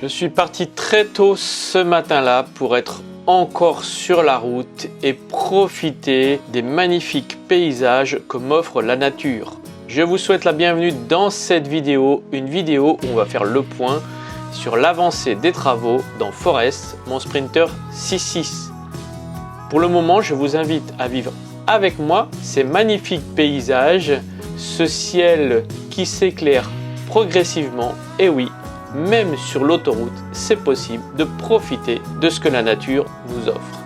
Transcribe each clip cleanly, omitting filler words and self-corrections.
Je suis parti très tôt ce matin-là pour être encore sur la route et profiter des magnifiques paysages que m'offre la nature. Je vous souhaite la bienvenue dans cette vidéo, une vidéo où on va faire le point sur l'avancée des travaux dans Forest, mon Sprinter 6.6. Pour le moment, je vous invite à vivre avec moi ces magnifiques paysages, ce ciel qui s'éclaire progressivement, et oui, même sur l'autoroute, c'est possible de profiter de ce que la nature nous offre.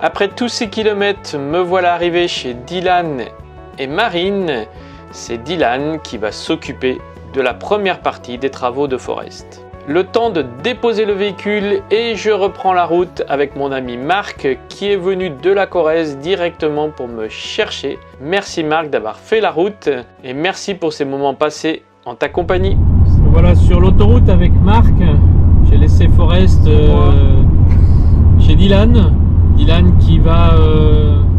Après tous ces kilomètres, me voilà arrivé chez Dylan et Marine. C'est Dylan qui va s'occuper de la première partie des travaux de Forest. Le temps de déposer le véhicule et je reprends la route avec mon ami Marc qui est venu de la Corrèze directement pour me chercher. Merci Marc d'avoir fait la route et merci pour ces moments passés en ta compagnie. Voilà sur l'autoroute avec Marc. J'ai laissé Forest chez Dylan. Dylan qui va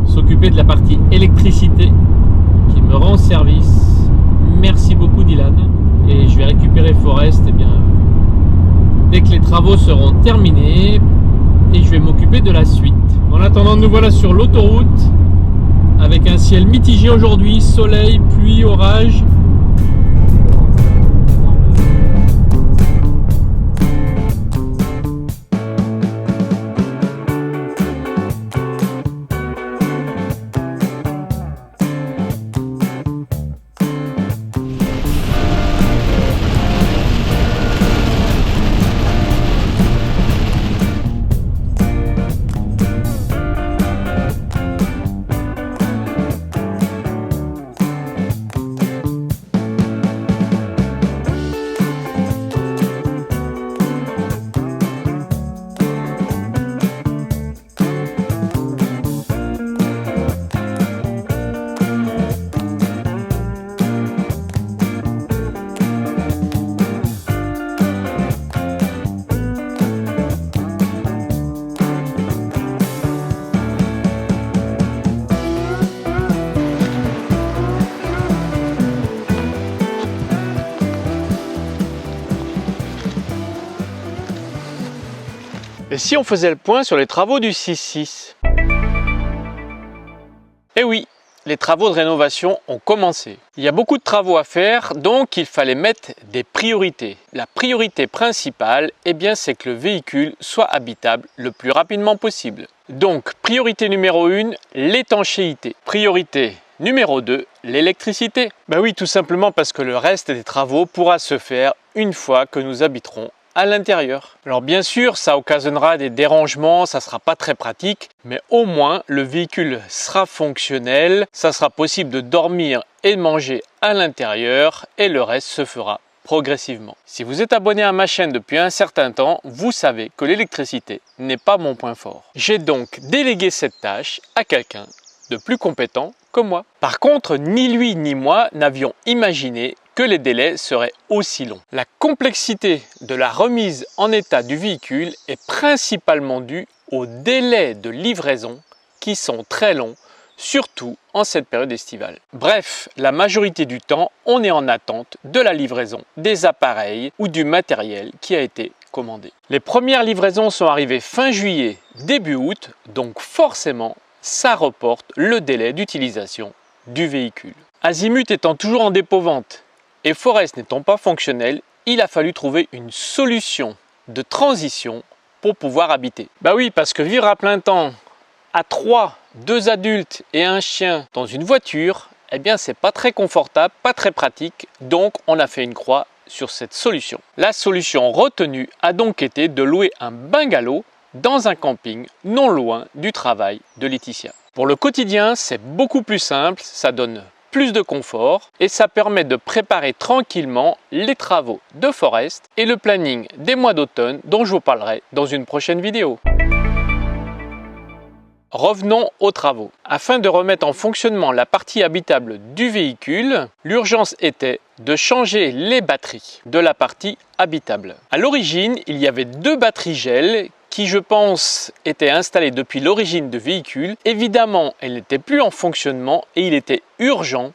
s'occuper de la partie électricité, qui me rend service. Merci beaucoup Dylan. Et je vais récupérer Forest dès que les travaux seront terminés. Et je vais m'occuper de la suite. En attendant, nous voilà sur l'autoroute avec un ciel mitigé aujourd'hui, soleil, pluie, orage. Et si on faisait le point sur les travaux du 6.6? Eh oui, les travaux de rénovation ont commencé. Il y a beaucoup de travaux à faire, donc il fallait mettre des priorités. La priorité principale, eh bien, c'est que le véhicule soit habitable le plus rapidement possible. Donc, priorité numéro 1, l'étanchéité. Priorité numéro 2, l'électricité. Ben oui, tout simplement parce que le reste des travaux pourra se faire une fois que nous habiterons à l'intérieur. Alors bien sûr, ça occasionnera des dérangements, ça sera pas très pratique, mais au moins le véhicule sera fonctionnel, ça sera possible de dormir et de manger à l'intérieur et le reste se fera progressivement. Si vous êtes abonné à ma chaîne depuis un certain temps, vous savez que l'électricité n'est pas mon point fort. J'ai donc délégué cette tâche à quelqu'un de plus compétent que moi. Par contre, ni lui ni moi n'avions imaginé que les délais seraient aussi longs. La complexité de la remise en état du véhicule est principalement due aux délais de livraison qui sont très longs, surtout en cette période estivale. Bref, la majorité du temps, on est en attente de la livraison des appareils ou du matériel qui a été commandé. Les premières livraisons sont arrivées fin juillet, début août, donc forcément, ça reporte le délai d'utilisation du véhicule. Azimut étant toujours en dépôt-vente et Forest n'étant pas fonctionnel, il a fallu trouver une solution de transition pour pouvoir habiter. Bah oui, parce que vivre à plein temps à 3, 2 adultes et un chien dans une voiture, eh bien c'est pas très confortable, pas très pratique, donc on a fait une croix sur cette solution. La solution retenue a donc été de louer un bungalow dans un camping non loin du travail de Laetitia. Pour le quotidien, c'est beaucoup plus simple, ça donne plus de confort et ça permet de préparer tranquillement les travaux de Forest et le planning des mois d'automne dont je vous parlerai dans une prochaine vidéo. Revenons aux travaux. Afin de remettre en fonctionnement la partie habitable du véhicule, l'urgence était de changer les batteries de la partie habitable. À l'origine, il y avait 2 batteries gel qui, je pense, étaient installées depuis l'origine du véhicule. Évidemment, elles n'étaient plus en fonctionnement et il était urgent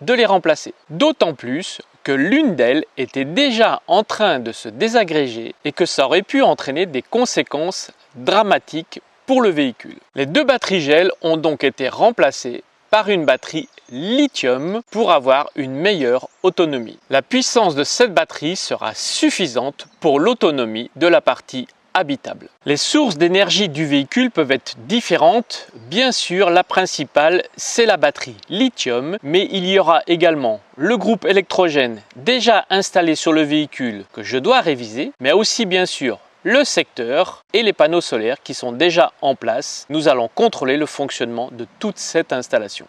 de les remplacer. D'autant plus que l'une d'elles était déjà en train de se désagréger et que ça aurait pu entraîner des conséquences dramatiques pour le véhicule. Les 2 batteries gel ont donc été remplacées par une batterie lithium pour avoir une meilleure autonomie. La puissance de cette batterie sera suffisante pour l'autonomie de la partie habitable. Les sources d'énergie du véhicule peuvent être différentes. Bien sûr, la principale, c'est la batterie lithium, mais il y aura également le groupe électrogène déjà installé sur le véhicule que je dois réviser, mais aussi bien sûr le secteur et les panneaux solaires qui sont déjà en place. Nous allons contrôler le fonctionnement de toute cette installation.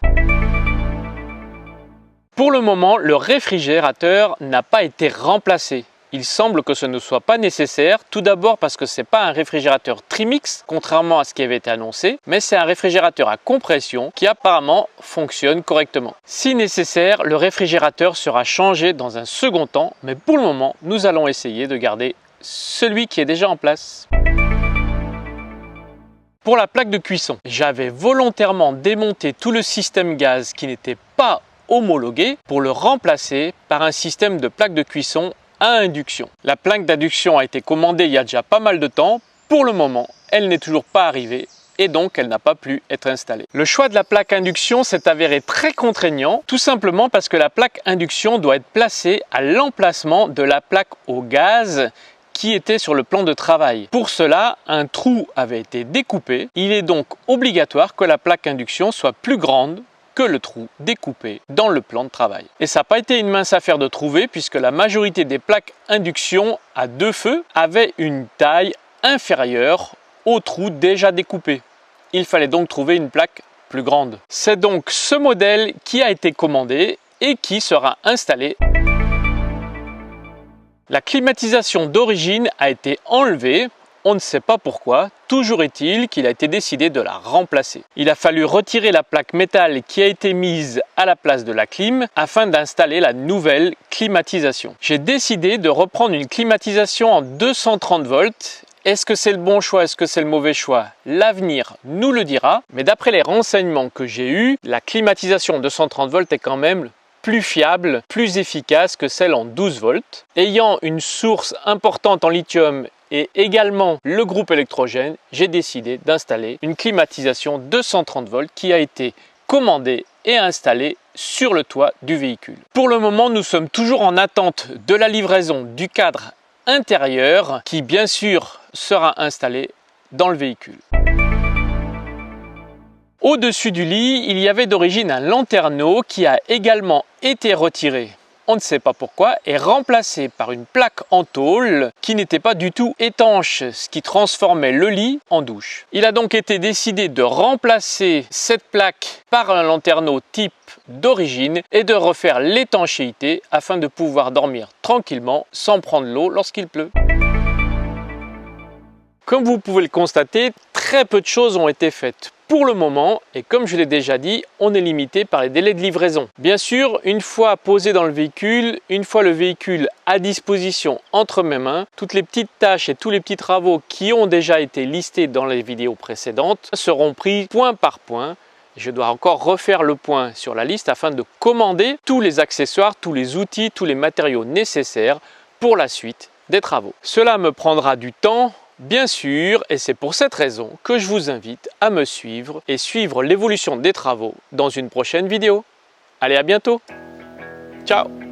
Pour le moment, le réfrigérateur n'a pas été remplacé. Il semble que ce ne soit pas nécessaire, tout d'abord parce que ce n'est pas un réfrigérateur Trimix, contrairement à ce qui avait été annoncé, mais c'est un réfrigérateur à compression qui apparemment fonctionne correctement. Si nécessaire, le réfrigérateur sera changé dans un second temps, mais pour le moment, nous allons essayer de garder celui qui est déjà en place. Pour la plaque de cuisson, j'avais volontairement démonté tout le système gaz qui n'était pas homologué pour le remplacer par un système de plaque de cuisson à induction. La plaque d'induction a été commandée il y a déjà pas mal de temps. Pour le moment, elle n'est toujours pas arrivée et donc elle n'a pas pu être installée. Le choix de la plaque induction s'est avéré très contraignant, tout simplement parce que la plaque induction doit être placée à l'emplacement de la plaque au gaz qui était sur le plan de travail. Pour cela, un trou avait été découpé. Il est donc obligatoire que la plaque induction soit plus grande que le trou découpé dans le plan de travail. Et ça n'a pas été une mince affaire de trouver puisque la majorité des plaques induction à 2 feux avaient une taille inférieure au trou déjà découpé. Il fallait donc trouver une plaque plus grande. C'est donc ce modèle qui a été commandé et qui sera installé. La climatisation d'origine a été enlevée. On ne sait pas pourquoi, toujours est-il qu'il a été décidé de la remplacer. Il a fallu retirer la plaque métal qui a été mise à la place de la clim afin d'installer la nouvelle climatisation. J'ai décidé de reprendre une climatisation en 230 volts. Est-ce que c'est le bon choix? Est-ce que c'est le mauvais choix? L'avenir nous le dira. Mais d'après les renseignements que j'ai eus, la climatisation 230 volts est quand même plus fiable, plus efficace que celle en 12 volts. Ayant une source importante en lithium et également le groupe électrogène, j'ai décidé d'installer une climatisation 230 volts qui a été commandée et installée sur le toit du véhicule. Pour le moment, nous sommes toujours en attente de la livraison du cadre intérieur qui bien sûr sera installé dans le véhicule. Au-dessus du lit, il y avait d'origine un lanterneau qui a également été retiré, on ne sait pas pourquoi, et remplacé par une plaque en tôle qui n'était pas du tout étanche, ce qui transformait le lit en douche. Il a donc été décidé de remplacer cette plaque par un lanterneau type d'origine et de refaire l'étanchéité afin de pouvoir dormir tranquillement sans prendre l'eau lorsqu'il pleut. Comme vous pouvez le constater, très peu de choses ont été faites pour le moment et comme je l'ai déjà dit, on est limité par les délais de livraison. Bien sûr, une fois posé dans le véhicule, une fois le véhicule à disposition entre mes mains, toutes les petites tâches et tous les petits travaux qui ont déjà été listés dans les vidéos précédentes seront pris point par point. Je dois encore refaire le point sur la liste afin de commander tous les accessoires, tous les outils, tous les matériaux nécessaires pour la suite des travaux. Cela me prendra du temps, bien sûr, et c'est pour cette raison que je vous invite à me suivre et suivre l'évolution des travaux dans une prochaine vidéo. Allez, à bientôt. Ciao.